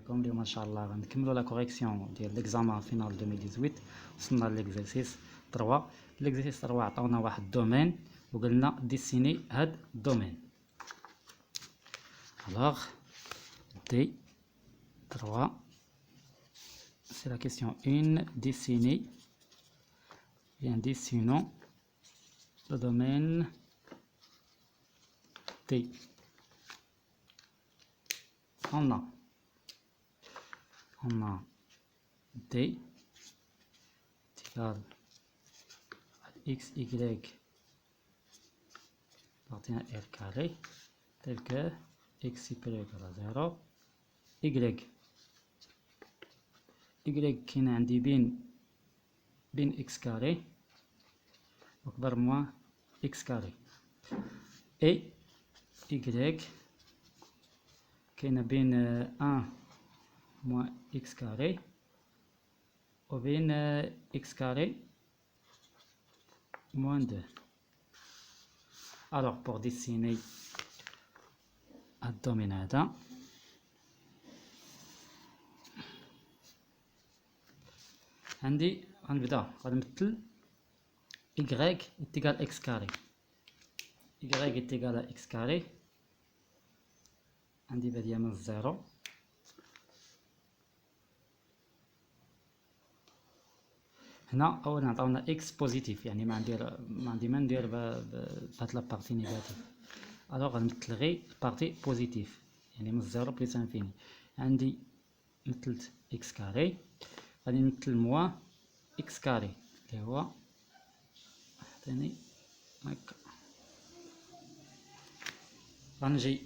عليكم. اليوم ان شاء الله غنكملوا لا كوريكسيون ديال ليكزامان فينال 2018. وصلنا ليكزرسيس 3. ليكزرسيس 3 عطاونا واحد الدومين وقلنا ديسيني هاد الدومين. الوغ دي 3 c'est la question 1. Dessinons le domaine T. On a D égale x, y appartient à R carré, tel que x supérieur à 0, y كاين عندي بين x carré أكبر moins x carré، et y كاين بين 1 moins x carré وبين x carré moins 2. Alors pour dessiner الدومين هذا عندي غنبدا غنمثل y est égal à x carré. y est égal à x carré عندي بادية من الزيرو هنا. اولا عطاونا اكس بوزيتيف، يعني ما عندي ما ندير بهاد لابارتي نيجاتيف. الوغ غنمثل غير البارتي بوزيتيف، يعني من الزيرو بليس انفيني. عندي مثلت اكس كاري، غادي نمثل موا اكس كاري اللي هو عطيني هكا. غنجي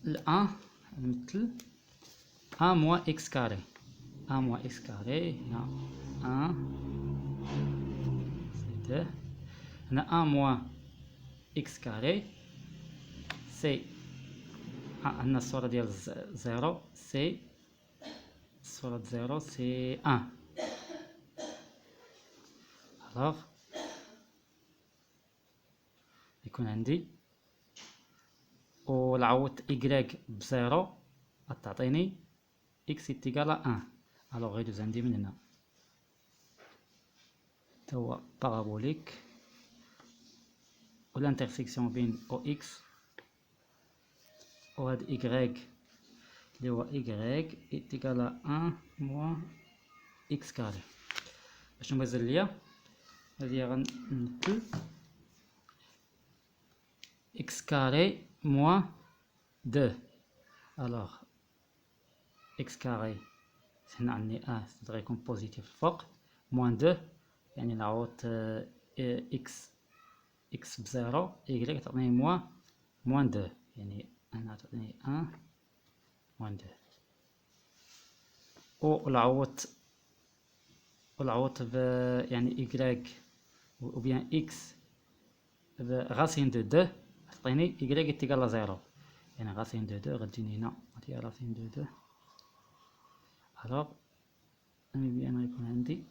ل1 نمثل 1 موا اكس كاري، 1 moins x carré, هنا 1 c'est 2, هنا 1 moins x carré c'est عندنا الصورة ديال 0 c'est الصورة 0 c'est 1. alors يكون عندي ونعوض y بزيرو غتعطيني x est égal à 1. alors غيدوز عندي من هنا تا هو بارابوليك و الانترسيكسيون بين او اكس و هاد y اللي هو y est égal à 1 moins x carré. اشنو مازال ليا؟ هادي غنمثل x carré moins 2. alors x carré هنا عندي تقدر يكون بوزيتيف الفوق، موان 2 يعني نعوض اكس بزيرو، y تعطيني موان 2 يعني هنا تعطيني 1 موان 2. والعوض يعني y و بيان اكس براسين دو 2 تعطيني y تيكال 0، يعني راسين دو 2 غتجيني هنا غادي راسين دو 2. alors بيان غيكون عندي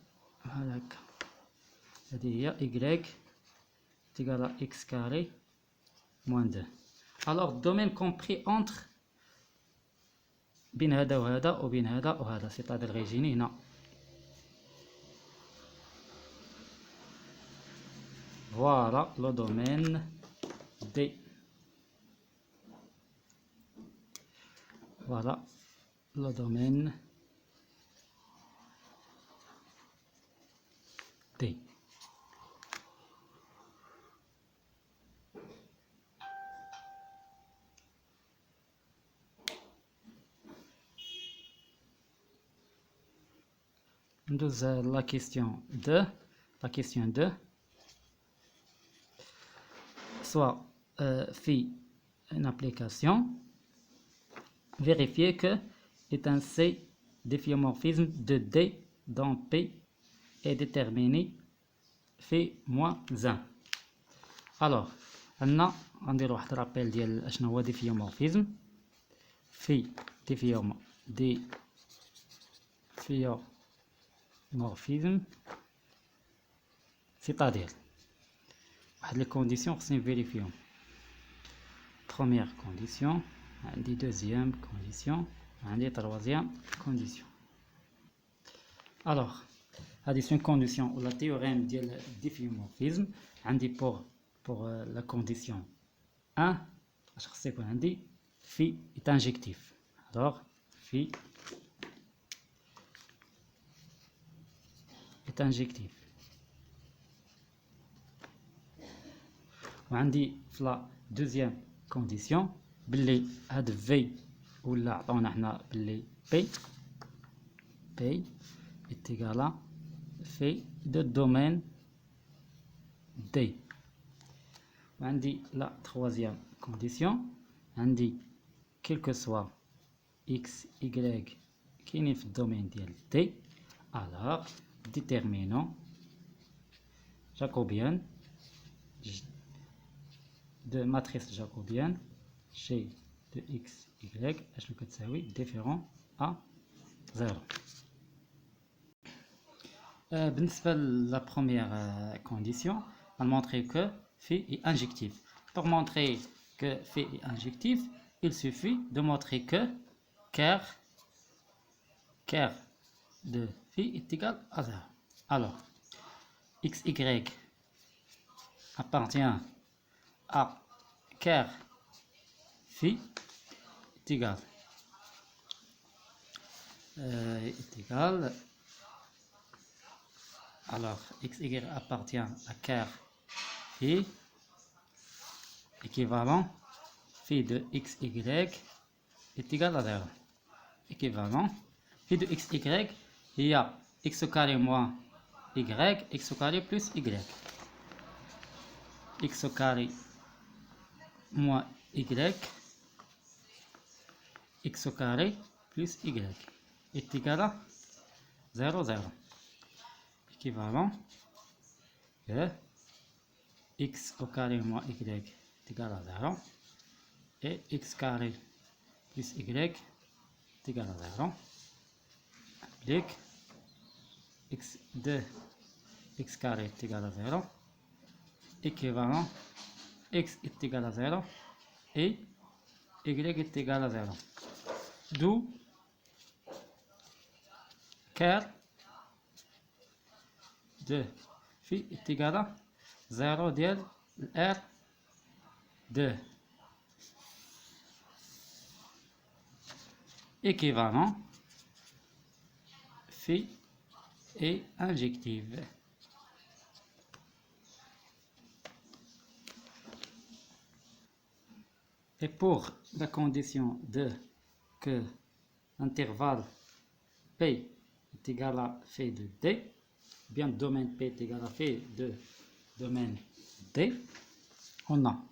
بحال هكا. هذه هي y تيكال à x carré moins 2. alors domaine compris entre بين هذا وهذا وبين هذا وهذا، سيتادير غيجيني هنا voilà le domaine D. voilà le domaine D. ندوز la question 2. la question 2 soit fait une application, vérifier que est un C difféomorphisme de D dans P est déterminé في moins 1. alors عندنا غنديرو واحد رابيل ديال اشنو هو ديفيومورفيزم. في ديفيومورفيزم سيتادير واحد لي كونديسيون خصني نفيريفيهم. première condition عندي deuxième condition, عندي troisième condition. Alors, هذه c'est une condition ou la théorème ديال difféomorphisme. عندي pour la condition 1 اش خص يكون عندي phi est injectif. Alors phi est injectif. وعندي في la deuxième condition باللي هاد v ولا عطاونا حنا باللي p est égal à phi de domaine D. وعندي la troisième condition عندي quel que soit x y كاينين في الدومين ديال D, alors déterminant jacobienne de matrice jacobienne chez de x y اشنو كتساوي différent à 0. بالنسبة la première condition, on va montrer que phi est injectif. Pour montrer que phi est injectif, il suffit de montrer que ker de phi est égal à 0. Alors, xy appartient à ker phi est égal alors xy appartient à ker phi équivalent phi de xy est égal à 0. Équivalent phi de xy, il y a x au carré moins y, x au carré plus y. X au carré moins y, x au carré plus y est égal à 0, 0. Équivalent que x au carré moins y est égal à 0 et x carré plus y est égal à 0. Applique x de x carré est égal à 0. Équivalent x est égal à 0 et y est égal à 0. D'où ker de phi est égal à 0 ديال R 2. Équivalent phi est injective. Et pour la condition de que l'intervalle P est égal à phi de D, bien domaine P est égal à phi de domaine D, on a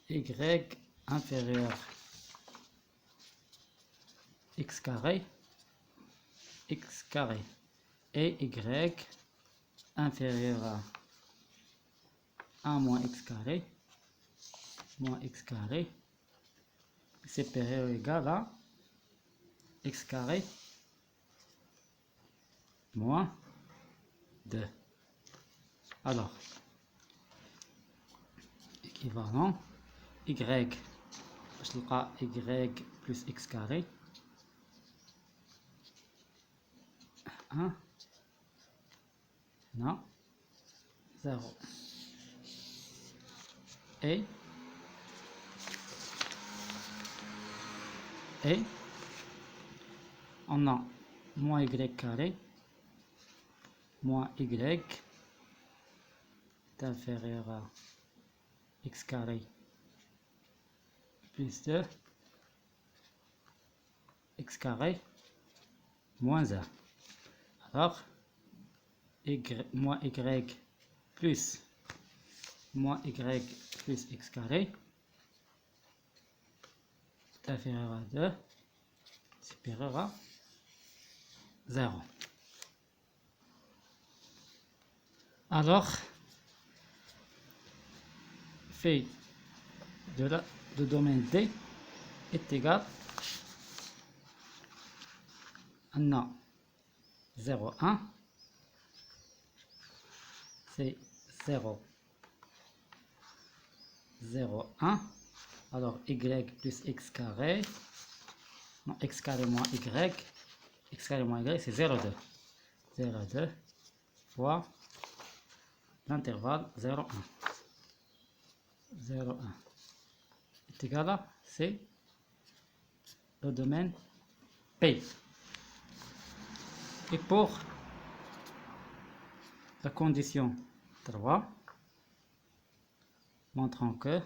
y inférieur x carré et y inférieur à 1 moins x carré supérieur ou égal à x carré moins 2. Alors, équivalent y, باش نلقى y plus x carré 1 non 0 et on a moins y carré moins y est inférieur à x carré plus 2 x carré moins 1. Alors moins y plus x carré est inférieur à 2 supérieur à 0. Alors phi de domaine D est égal à 0, 1 c'est 0, 0, 1. Alors y plus x carré, non, x carré moins y, x carré moins y, c'est 0,2. 0,2 fois l'intervalle 0,1. 0,1 est égal à, c'est le domaine P. Et pour la condition 3, montrant que,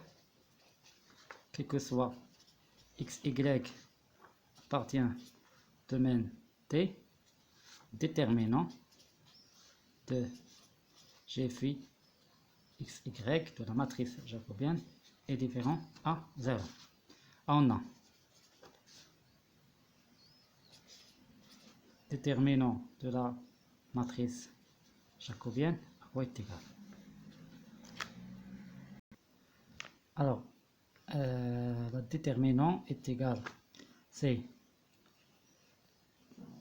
quel que soit x, y appartient au domaine T, déterminant de g phi x, y de la matrice jacobienne est différent à 0. On a déterminant de la matrice jacobienne à quoi est égal. Alors, le déterminant est égal, c'est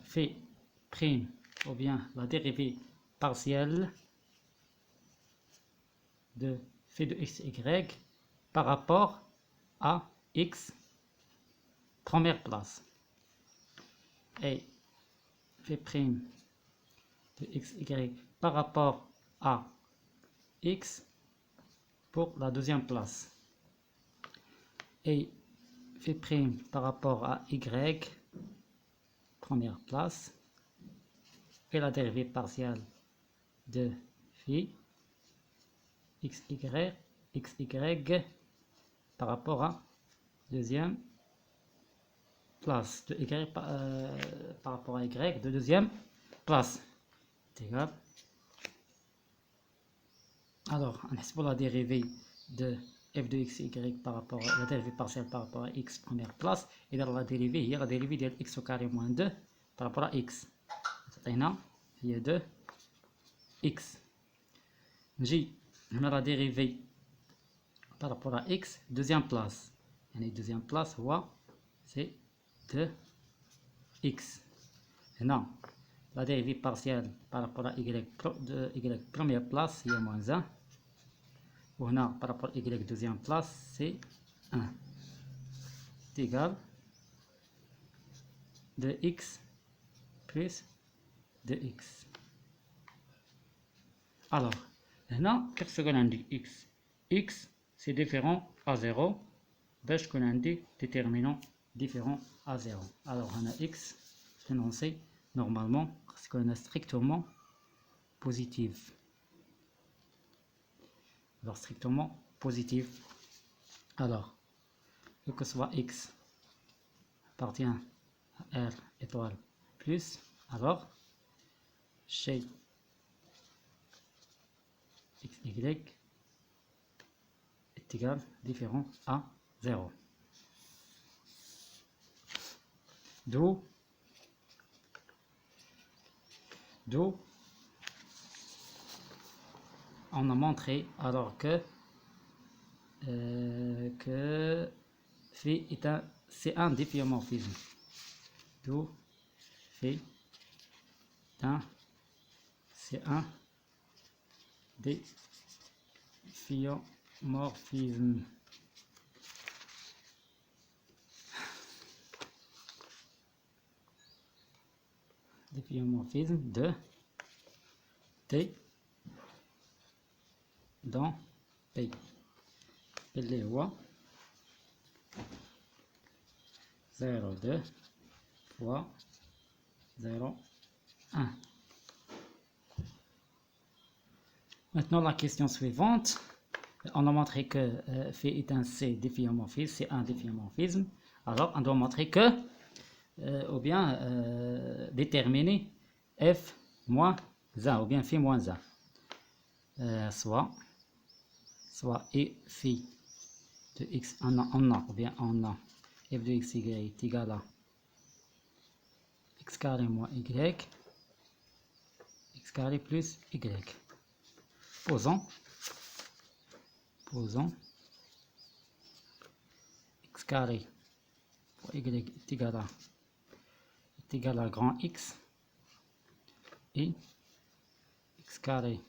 phi prime ou bien la dérivée partielle de phi de x, y par rapport à x première place. Et phi prime de x, y par rapport à x pour la deuxième place. Et phi prime par rapport à y première place. Et la dérivée partielle de phi x, y par rapport à deuxième place de y par rapport à y de deuxième place est égal. Alors, c'est pour la dérivée de f de x, y par rapport à la dérivée partielle par rapport à x première place. Et dans la dérivée, il y a la dérivée de x au carré moins 2 par rapport à x. Il y a 2 x. J, on a la dérivée par rapport à x, deuxième place. Et deuxième place, c'est 2x. Maintenant, la dérivée partielle par rapport à y, de y première place, c'est moins 1. On a par rapport à y deuxième place, c'est 1. C'est égal 2x plus 2x. Alors, maintenant, qu'est-ce qu'on indique x? X, c'est différent à 0. Parce qu'on indique déterminant différent à 0. Alors, on a x énoncé normalement parce qu'on a strictement positif. Alors, strictement positif. Alors, que ce soit x appartient à R étoile plus, alors, chez x, y est égal différent à 0. D'où on a montré alors que phi est c'est un difféomorphisme. D'où phi c'est un difféomorphisme. Difféomorphisme de T dans P. P fois 0,2 fois 0,1. Maintenant, la question suivante. On a montré que phi est un C difféomorphisme, c'est un difféomorphisme. Alors, on doit montrer que, ou bien déterminer f moins 1, ou bien phi moins 1. Soit et phi de x on a, ou bien on a f de x, y est égal à x carré moins y, x carré plus y. Posons x carré fois y est égal à grand X et x carré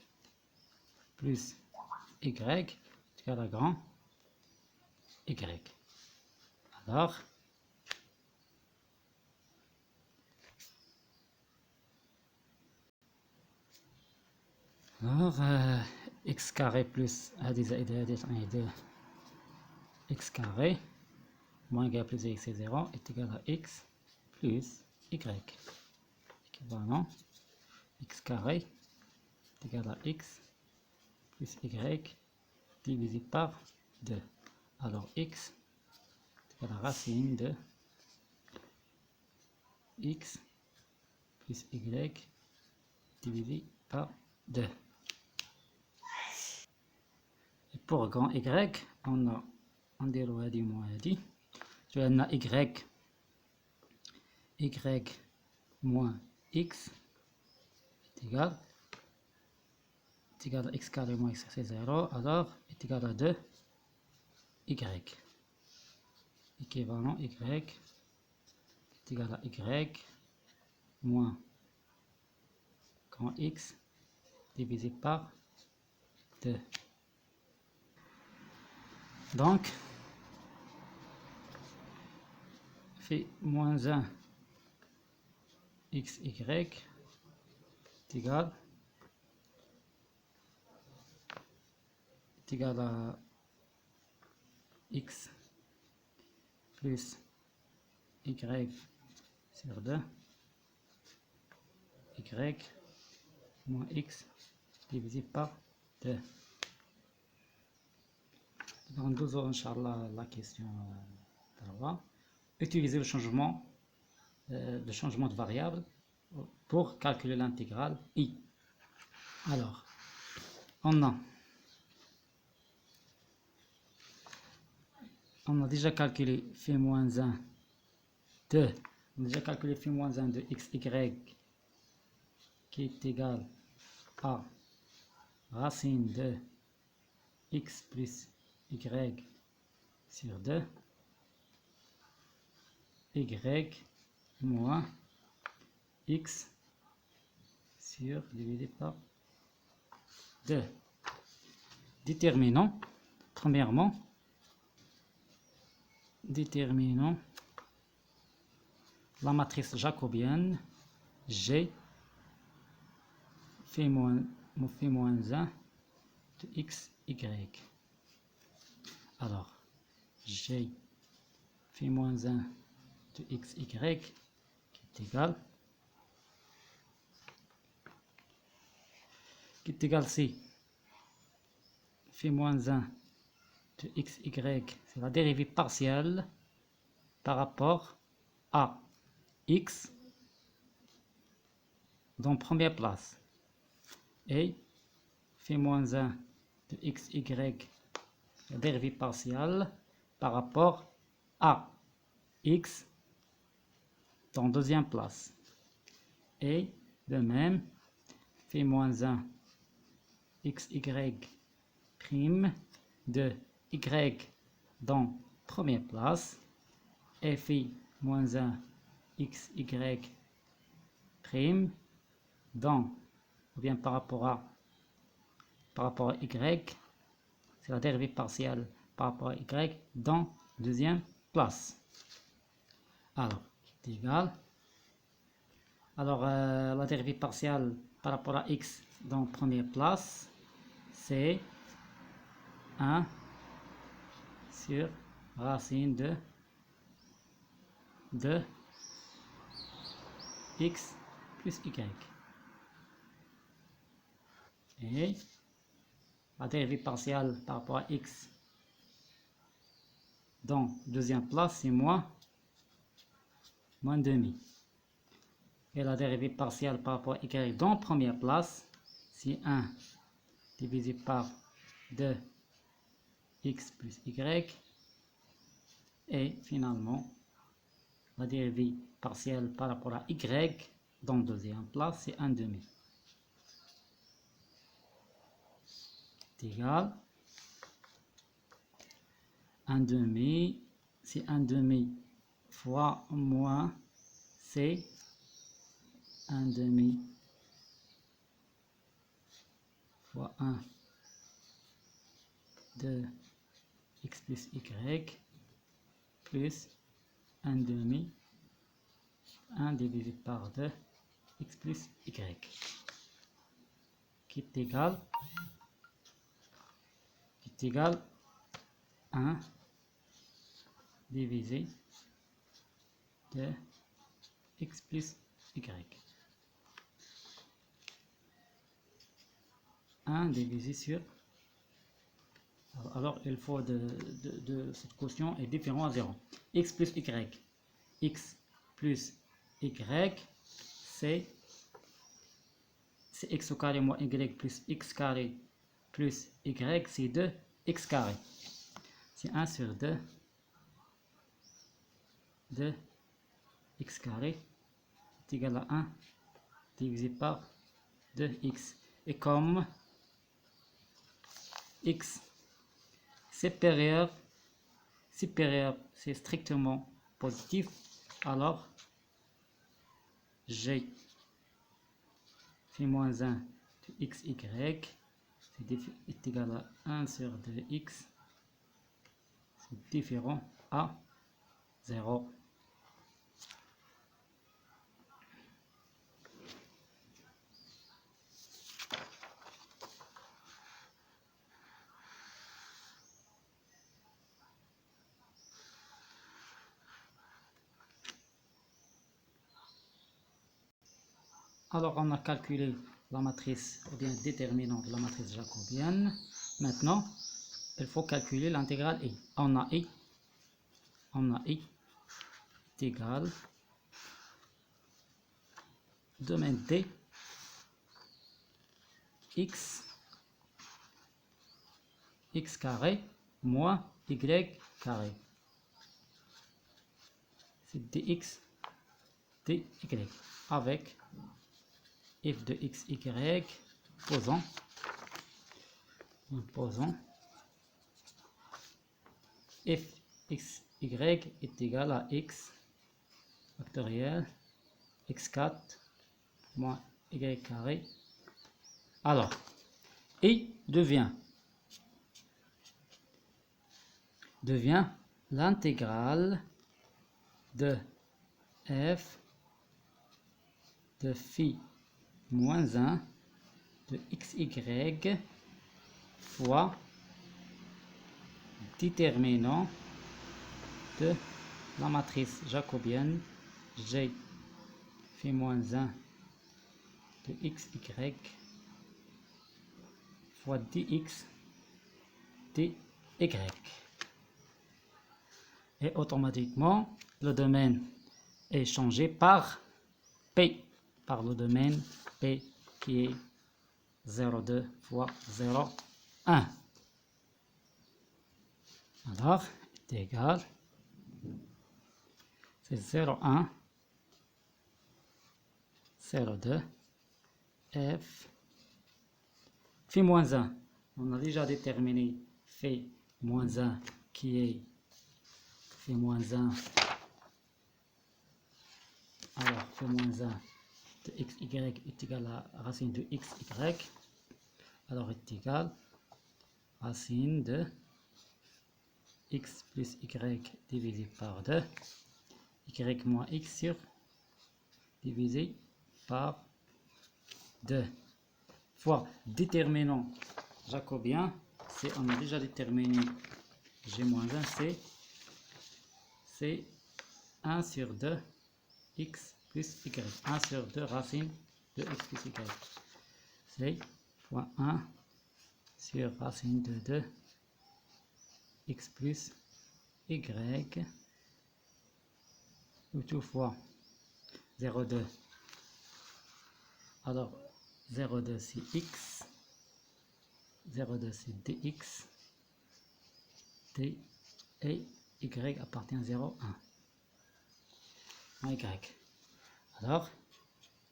plus y est égal à grand y. Alors x carré plus هذه زائد هذه تعطيني 2 x carré moins y plus x c'est 0 est égal à x plus y. Équivalent x carré est égal à x plus y divisé par 2. Alors x est égal à racine de x plus y divisé par 2. Et pour grand y, on a نديرو هادي moins هادي. عندنا y moins x est égal à x carré moins x c'est 0, alors est égal à 2 y. Équivalent y est égal à y moins grand x divisé par 2. Donc, fait moins 1 xy est égal à x plus y sur 2 y moins x divisé par 2. Donc, nous aurons Inch'Allah la question d'Allah. Utiliser le changement de variable pour calculer l'intégrale i. Alors, on a déjà calculé phi moins 1 de, on a déjà calculé phi moins 1 de xy qui est égal à racine de x plus y sur 2 y moins x sur divisé par 2. Déterminons, premièrement, la matrice jacobienne G phi moins 1 de x, y. Alors, G phi moins 1 de x, y qui est égal C. Phi moins 1 de x, y, c'est la dérivée partielle par rapport à x dans première place. Et phi moins 1 de x, y, la dérivée partielle par rapport à x dans deuxième place. Et de même, phi moins 1 x, y prime de y dans première place. Et phi moins 1 x, y prime dans, ou bien par rapport à y, c'est la dérivée partielle par rapport à y dans deuxième place. Alors, c'est égal. Alors, la dérivée partielle par rapport à x dans première place, c'est 1 sur racine de x plus y. Et la dérivée partielle par rapport à x dans deuxième place, c'est moins demi. Et la dérivée partielle par rapport à y dans première place, c'est 1 divisé par 2 x plus y. Et finalement, la dérivée partielle par rapport à y dans deuxième place, c'est 1 demi. C'est égal 1 demi, c'est 1 demi fois moins c'est 1 demi fois 1 de x plus y plus 1 demi 1 divisé par 2 x plus y qui est égal 1 divisé de x plus y. 1 divisé sur... Alors, il faut de cette quotient est différent à 0. X plus y. X plus y, c'est x au carré moins y plus x carré plus y, c'est 2 x carré. C'est 1 sur 2 de x carré est égal à 1 divisé par 2x. Et comme x supérieur c'est strictement positif, alors g fait moins 1 de xy est égal à 1 sur 2x, c'est différent à 0. Alors, on a calculé la matrice, ou bien déterminant de la matrice jacobienne. Maintenant, il faut calculer l'intégrale i. On a i est égal domaine d x carré moins y carré. C'est dx dy avec f de x, y, posant f x, y est égal à x factoriel x4 moins y carré. Alors, i devient l'intégrale de f de phi moins 1 de xy fois déterminant de la matrice jacobienne G phi moins 1 de xy fois dx dy. Et automatiquement, le domaine est changé par P, par le domaine P qui est 0,2 fois 0,1. Alors, est égal, c'est 0,1, 0,2, F, phi moins 1. On a déjà déterminé phi moins 1 qui est phi moins 1. Alors, phi moins 1 de xy est égal à racine de xy. Alors, est égal à racine de x plus y divisé par 2, y moins x sur divisé par 2, fois déterminant jacobien, on a déjà déterminé g moins 1, c'est 1 sur 2 x plus y, 1 sur 2 racine de x plus y, c'est fois 1 sur racine de 2 x plus y, tout fois 0,2. Alors 0,2 c'est x, 0,2 c'est dx, d et y appartient à 0,1. Y. Alors,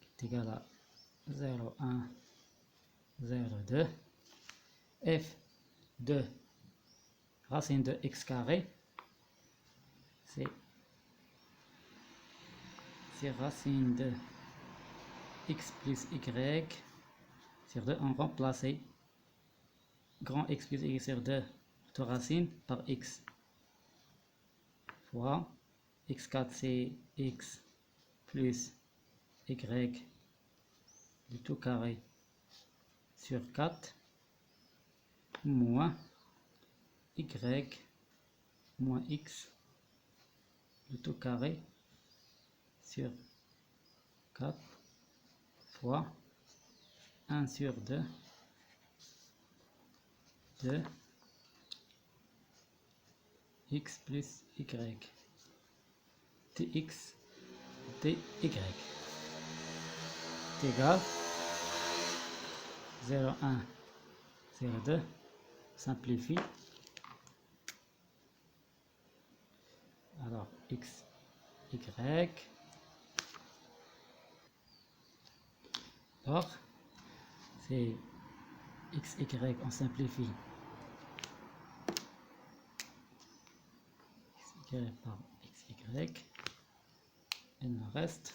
est égal à 0,1, 0,2, f de racine de x carré, c'est racine de x plus y sur 2, on remplace grand x plus y sur 2 de racine par x fois x4 c'est x plus y du tout carré sur 4 moins y moins x du tout carré sur 4 fois 1 sur 2 de x plus y dx dy est égal 0,1 0,2 simplifie alors x y or c'est x y on simplifie x y par x y il me reste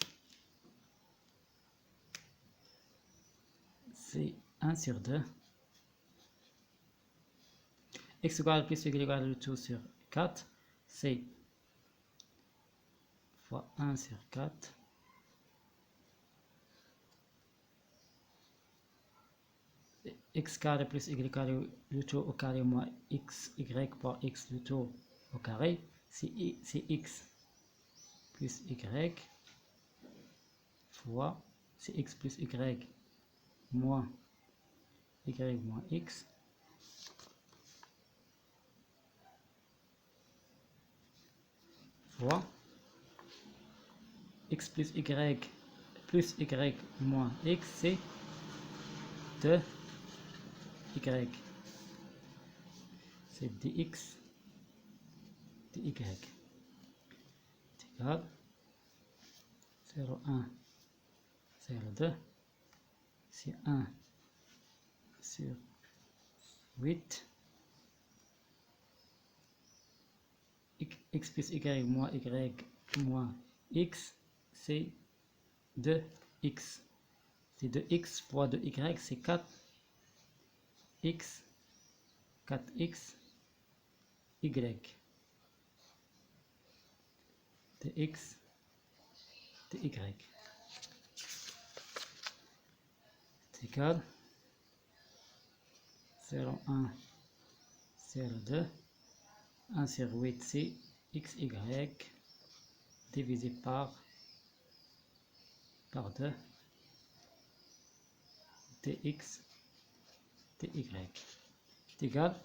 c'est 1 sur 2 x égale plus y égale le tout sur 4 c'est fois 1 sur 4 x carré plus y carré le tout au carré moins x y par x le tout au carré c'est x plus y fois c'est x plus y moins y moins x fois x plus y moins x c'est 2y c'est dx dy est égal 0,1 0,2 c'est 1 sur 8 x plus y moins x c'est 2x c'est 2x fois 2y c'est 4x 4x y dx dy c'est égal 0,1 0,2 1 sur 8 c'est xy divisé par 2 dx dy est égal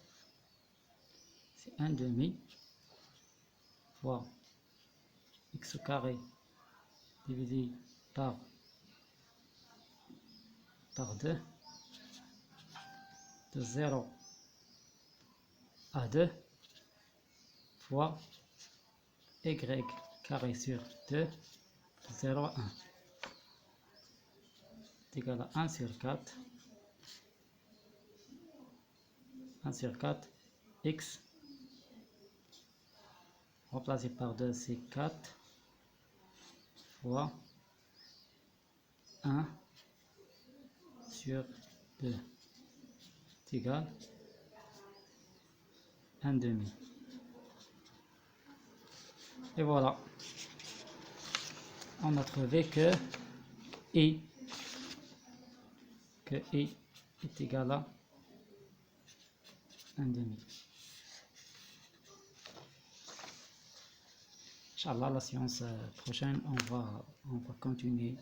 c'est 1 demi fois x au carré divisé par 2 de 0 à 2 fois y carré sur 2 de 0 à 1 est égal à 1 sur 4 1 sur 4 x remplacé par 2 c'est 4 fois 1 sur 2 est égal 1 demi. Et voilà, on a trouvé que I est égal à 1 demi. Inch'Allah, la séance prochaine, on va continuer